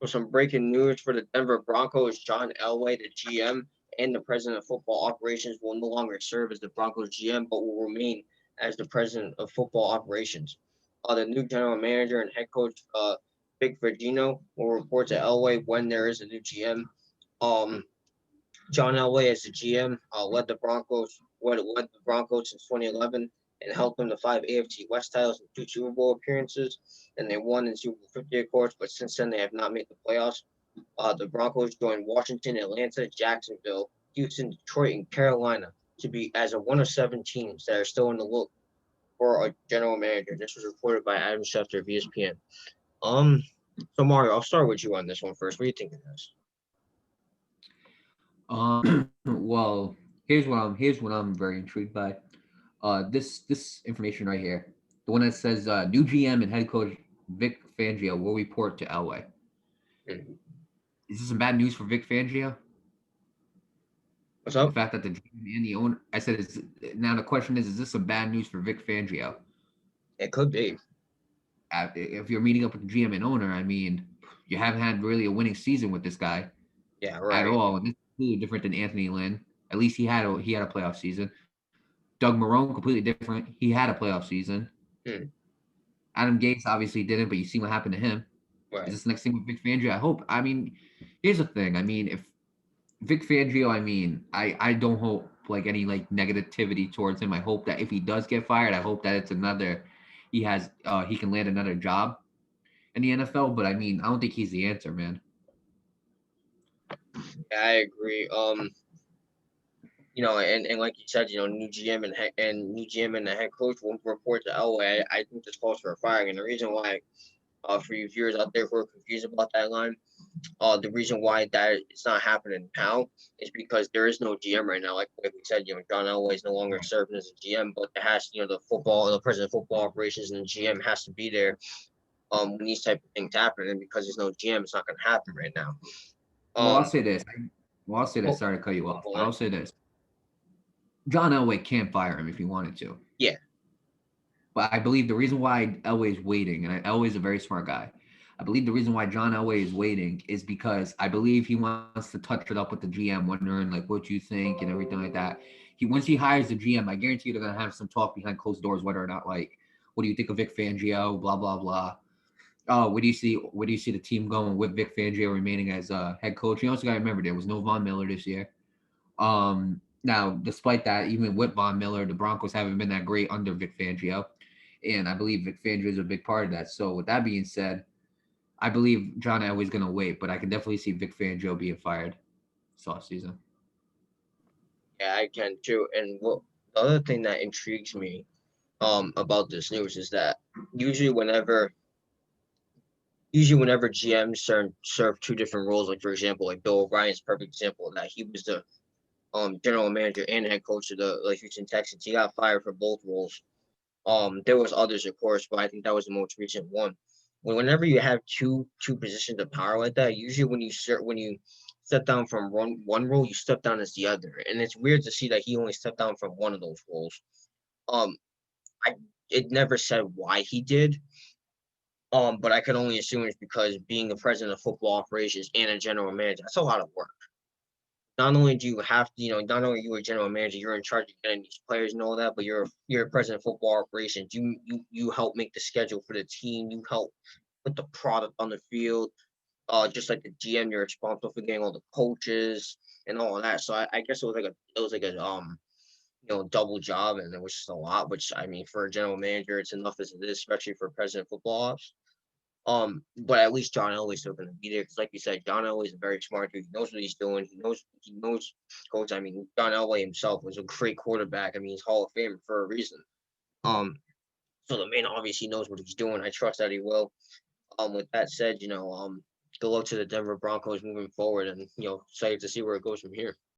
So some breaking news for the Denver Broncos: John Elway, the GM and the president of football operations, will no longer serve as the Broncos GM, but will remain as the president of football operations. The new general manager and head coach, Vic Fangio, will report to Elway when there is a new GM. Um, John Elway, as the GM, led the Broncos since 2011 and helped them to 5 AFC West titles and 2 Super Bowl appearances. And they won in Super Bowl 50, of course, but since then they have not made the playoffs. The Broncos joined Washington, Atlanta, Jacksonville, Houston, Detroit, and Carolina to be as a one of 7 teams that are still in the look for a general manager. This was reported by Adam Schefter of ESPN. Um, so Mario, I'll start with you on this one first. What do you think of this? Well, here's what I'm very intrigued by. This information right here, the one that says new GM and head coach Vic Fangio will report to Elway. Mhm. Is this some bad news for Vic Fangio? What's The up? fact that the GM and the owner, I said, now the question is this some bad news for Vic Fangio? It could be. If you're meeting up with the GM and owner, I mean, you haven't had really a winning season with this guy Yeah, at right. all, and this is completely different than Anthony Lynn. At least he had a playoff season. Doug Marone, completely different. He had a playoff season. Hmm. Adam Gates obviously didn't, but you see what happened to him. Is Right. this the next thing with Vic Fangio? I hope. I mean, here's the thing. I mean, if Vic Fangio, I mean, I don't hope like any like negativity towards him. I hope that if he does get fired, I hope that it's another he can land another job in the NFL. But I mean, I don't think he's the answer, man. Yeah, I agree. And like you said, new GM and the head coach will report to Elway. I think this calls for a firing, and the reason why, for you viewers out there who are confused about that line, the reason why that it's not happening now is because there is no GM right now. Like we said, John Elway is no longer Right. serving as a GM, but there has, the president of football operations and the GM has to be there. When these type of things happen, and because there's no GM, it's not going to happen right now. Well, I'll Um, say this. Well, I'll say this. oh, Sorry to cut you off, go but on. I'll say this. John Elway can't fire him if he wanted to. Yeah, But I believe the reason why Elway is waiting, and Elway's a very smart guy. I believe the reason why John Elway is waiting is because I believe he wants to touch it up with the GM, wondering like what you think and everything like that. Once he hires the GM, I guarantee you they're gonna have some talk behind closed doors, whether or not like, what do you think of Vic Fangio? Blah blah blah. Oh, where do you see the team going with Vic Fangio remaining as head coach? You also got to remember there was no Von Miller this year. Now, despite that, even with Von Miller, the Broncos haven't been that great under Vic Fangio, and I believe Vic Fangio is a big part of that. So, with that being said, I believe John Elway's going to wait, but I can definitely see Vic Fangio being fired this offseason. yeah, I can too. And what the other thing that intrigues me about this news is that usually whenever whenever GMs serve 2 different roles, like for example, like Bill O'Brien's perfect example of that he was the general manager and head coach of the Houston Texans. He got fired for both roles. There was others, of course, but I think that was the most recent one. Whenever you have two positions of power like that, usually when you step down from one role, you step down as the other, and it's weird to see that he only stepped down from one of those roles. Um, I it never said why he did. But I could only assume it's because being the president of football operations and a general manager, that's a lot of work. Not only do you have to, not only you a general manager, you're in charge of getting these players and all that, but you're a president of football operations. You help make the schedule for the team. You help put the product on the field. Just like the GM, you're responsible for getting all the coaches and all of that. So I guess it was like a double job, and it was just a lot. Which I mean, for a general manager, it's enough as it is, especially for president of football ops. But at least John Elway's still going to be there because, like you said, John Elway's a very smart dude. He knows what he's doing. He knows coach. I mean, John Elway himself was a great quarterback. I mean, he's Hall of Fame for a reason. Um, so the man obviously knows what he's doing. I trust that he will. With that said, good luck to the Denver Broncos moving forward, and excited to see where it goes from here.